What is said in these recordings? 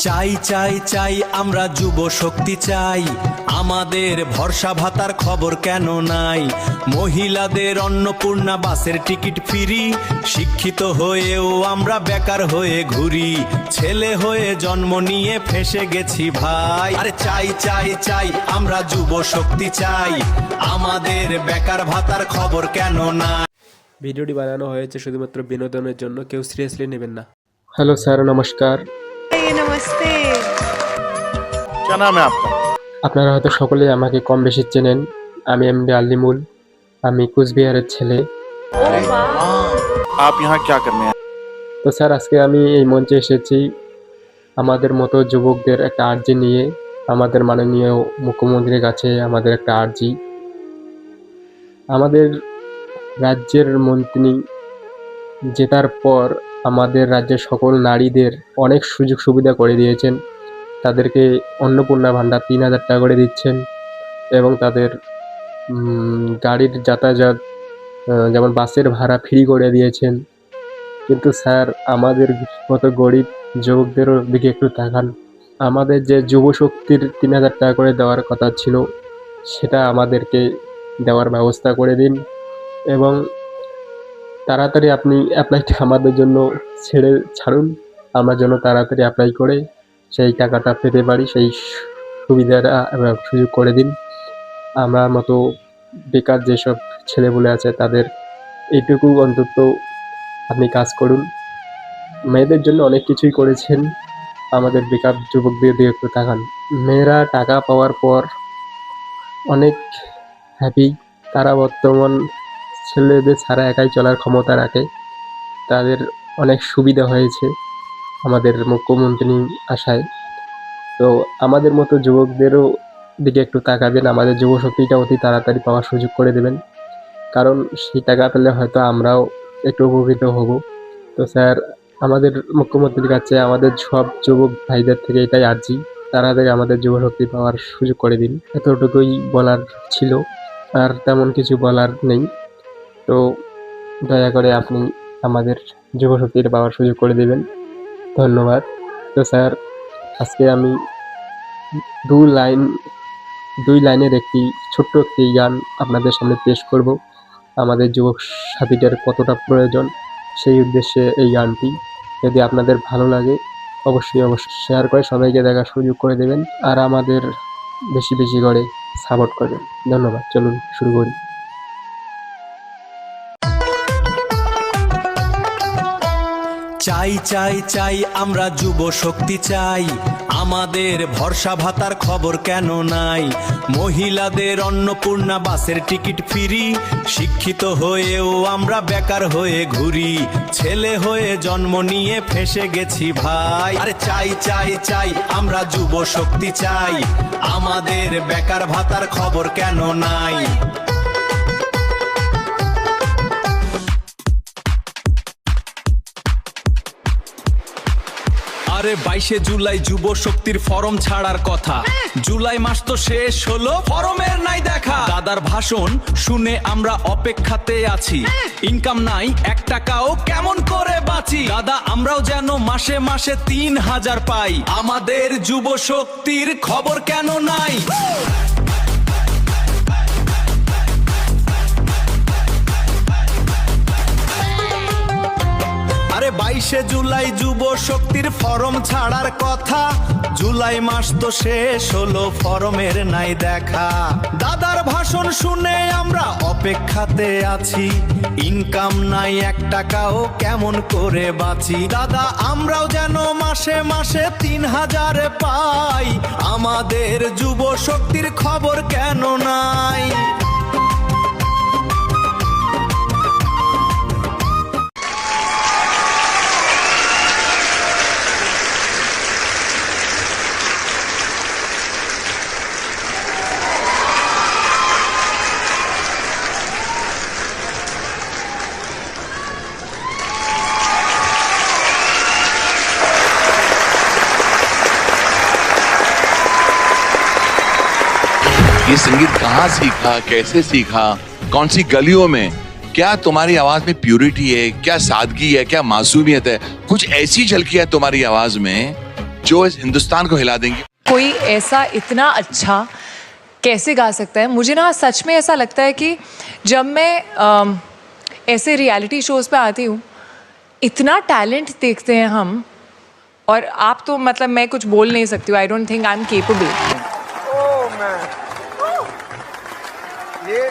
চাই চাই চাই আমরা যুব শক্তি চাই, আমাদের ভরসা ভাতার খবর কেন নাই? মহিলাদের অন্নপূর্ণা বাসের টিকিট ফ্রি, শিক্ষিত হয়েও আমরা বেকার হয়ে ঘুরি, ছেলে হয়ে জন্ম নিয়ে ফেঁসে গেছি ভাই। আরে চাই চাই চাই আমরা যুব শক্তি চাই, আমাদের বেকার ভাতার খবর কেন নাই? ভিডিওটি বানানো হয়েছে শুধুমাত্র বিনোদনের জন্য, কেউ সিরিয়াসলি নেবেন না। हेलो सर, नमस्कार। नमस्ते। क्या नाम है आपका? আপনারা হয়তো সকলেই আমাকে কম বেশি চেনেন। আমি এমডি আলিমুল, আমি কুচবিহারের ছেলে। आप यहाँ क्या करने आए? তো স্যার, আজকে আমি এই মঞ্চে এসেছি আমাদের মতো যুবকদের একটা আর্জি নিয়ে। আমাদের মাননীয় মুখ্যমন্ত্রীর কাছে আমাদের একটা আর্জি। আমাদের রাজ্যের মন্ত্রী জেতার পর আমাদের রাজ্যের সকল নারীদের অনেক সুযোগ সুবিধা করে দিয়েছেন। তাদেরকে অন্নপূর্ণা ভাণ্ডার ৩,০০০ টাকা করে দিচ্ছেন এবং তাদের গাড়ির যাতায়াত যেমন বাসের ভাড়া ফ্রি করে দিয়েছেন। কিন্তু স্যার, আমাদের মতো গরিব যুবকদেরও দিকে একটু তাকান। আমাদের যে যুবশক্তির ৩,০০০ টাকা করে দেওয়ার কথা ছিল, সেটা আমাদেরকে দেওয়ার ব্যবস্থা করে দিন এবং তাড়াতাড়ি আপনি অ্যাপ্লাইটা আমাদের জন্য ছাড়ুন। আমরা যেন তাড়াতাড়ি অ্যাপ্লাই করে সেই টাকাটা পেতে পারি, সেই সুবিধাটা এবং সুযোগ করে দিন। আমার মতো বেকার যেসব ছেলেপুলে আছে তাদের এইটুকু অন্তত আপনি কাজ করুন। মেয়েদের জন্য অনেক কিছুই করেছেন, আমাদের বেকার যুবকদের দিকে একটু তাকান। মেয়েরা টাকা পাওয়ার পর অনেক হ্যাপি। তারা বর্তমান ছেলেদের ছাড়া একাই চলার ক্ষমতা রাখে। তাদের অনেক সুবিধা হয়েছে আমাদের মুখ্যমন্ত্রী আশায়। তো আমাদের মতো যুবকদেরও দিকে একটু তাকাবেন, আমাদের যুবশক্তিটা অতি তাড়াতাড়ি পাওয়ার সুযোগ করে দেবেন, কারণ সেই টাকা পেলে হয়তো আমরাও একটু উপকৃত হব। তো স্যার, আমাদের মুখ্যমন্ত্রীর কাছে আমাদের সব যুবক ভাইদের থেকে এটাই আর্জি, তাড়াতাড়ি আমাদের যুবশক্তি পাওয়ার সুযোগ করে দিন। এতটুকুই বলার ছিল, আর তেমন কিছু বলার নেই। তো দয়া করে আপনি আমাদের যুবশক্তির পাওয়ার সুযোগ করে দেবেন, ধন্যবাদ। তো স্যার, আজকে আমি দুই লাইনের একটি ছোট্ট একটি গান আপনাদের সামনে পেশ করব। আমাদের যুবক সাথীদের কতটা প্রয়োজন সেই উদ্দেশ্যে এই গানটি। যদি আপনাদের ভালো লাগে অবশ্যই শেয়ার করে সবাইকে দেখার সুযোগ করে দেবেন, আর আমাদের বেশি বেশি করে সাপোর্ট করবেন। ধন্যবাদ। চলুন শুরু করি। চাই চাই চাই আমরা যুব শক্তি চাই, আমাদের ভরসা ভাতার খবর কেন নাই? মহিলাদের অন্নপূর্ণা বাসের টিকিট ফ্রি, শিক্ষিত হয়েও আমরা বেকার হয়ে ঘুরি, ছেলে হয়ে জন্ম নিয়ে ফেঁসে গেছি ভাই। আরে চাই চাই চাই আমরা যুব শক্তি চাই, আমাদের বেকার ভাতার খবর কেন নাই? আরে 22শে জুলাই যুব শক্তির ফরম ছাড়ার কথা, জুলাই মাস তো শেষ হলো, ফরমের নাই দেখা। দাদার ভাষণ শুনে আমরা অপেক্ষাতে আছি, ইনকাম নাই 1 টাকাও কেমন করে বাঁচি? দাদা, আমরাও যেন মাসে মাসে 3,000 পাই, আমাদের যুব শক্তির খবর কেন নাই? আরে 22শে জুলাই যুব শক্তির ফরম ছাড়ার কথা, জুলাই মাস তো শেষ হলো, ফরমের নাই দেখা। দাদার ভাষণ শুনে আমরা অপেক্ষাতে আছি, ইনকাম নাই 1 টাকাও কেমন করে বাঁচি? দাদা, আমরাও যেন মাসে মাসে 3,000 পাই, আমাদের যুব শক্তির খবর কেন নাই? ये संगीत कहाँ सीखा, कैसे सीखा, कौन सी गलियों में? क्या तुम्हारी आवाज में प्यूरिटी है, क्या सादगी है, क्या मासूमियत है? कुछ ऐसी झलकी है तुम्हारी आवाज में जो इस हिंदुस्तान को हिला देंगे। कोई ऐसा इतना अच्छा कैसे गा सकता है? मुझे ना सच में ऐसा लगता है कि जब मैं ऐसे रियलिटी शोज़ पे आती हूँ, इतना टैलेंट देखते हैं हम, और आप तो मतलब मैं कुछ बोल नहीं सकती हूँ. I don't think I am capable. ये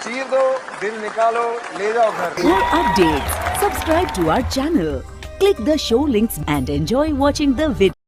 चीर दो, दिल निकालो, ले जाओ घर. For updates, subscribe to our channel, click the show links and enjoy watching the video.